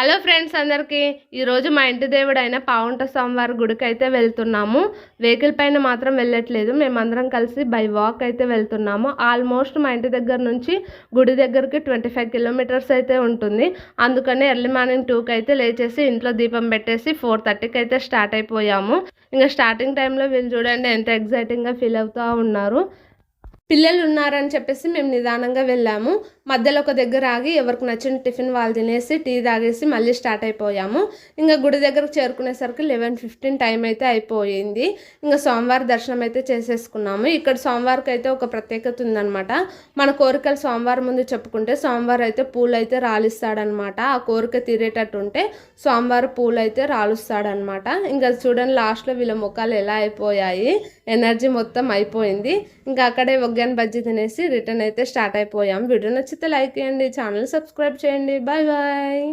Hello friends అందరికీ ఈరోజు మా ఇంటి దేవుడైన పావుంట స్వామివారి గుడికి అయితే వెళ్తున్నాము. వెహికల్ పైన మాత్రం వెళ్ళట్లేదు, మేమందరం కలిసి బై వాక్ అయితే వెళ్తున్నాము. ఆల్మోస్ట్ మా ఇంటి దగ్గర నుంచి గుడి దగ్గరికి 25 కిలోమీటర్స్ అయితే ఉంటుంది. అందుకని ఎర్లీ మార్నింగ్ 2కి అయితే లేచేసి ఇంట్లో దీపం పెట్టేసి 4:30కి అయితే స్టార్ట్ అయిపోయాము. ఇంకా స్టార్టింగ్ టైంలో వీళ్ళు చూడండి ఎంత ఎగ్జైటింగ్గా ఫీల్ అవుతూ ఉన్నారు. పిల్లలు ఉన్నారని చెప్పేసి మేము నిదానంగా వెళ్ళాము. మధ్యలో ఒక దగ్గర ఆగి ఎవరికి నచ్చిన టిఫిన్ వాళ్ళు తినేసి టీ తాగేసి మళ్ళీ స్టార్ట్ అయిపోయాము. ఇంకా గుడి దగ్గరకు చేరుకునేసరికి 11:15 టైం అయితే అయిపోయింది. ఇంకా సోమవారం దర్శనం అయితే చేసేసుకున్నాము. ఇక్కడ సోమవారికి అయితే ఒక ప్రత్యేకత ఉందన్నమాట. మన కోరికలు సోమవారం ముందు చెప్పుకుంటే సోమవారం అయితే పూలు అయితే రాలిస్తాడనమాట. ఆ కోరిక తీరేటట్టు ఉంటే సోమవారం పూలు అయితే రాలుస్తాడనమాట. ఇంకా చూడండి లాస్ట్లో వీళ్ళ ముఖాలు ఎలా అయిపోయాయి, ఎనర్జీ మొత్తం అయిపోయింది. ఇంకా అక్కడే ఒగ్గాని బజ్జీ తినేసి రిటర్న్ అయితే స్టార్ట్ అయిపోయాం. వీడియో నచ్చితే లైక్ చేయండి, ఛానల్ సబ్స్క్రైబ్ చేయండి. Bye bye.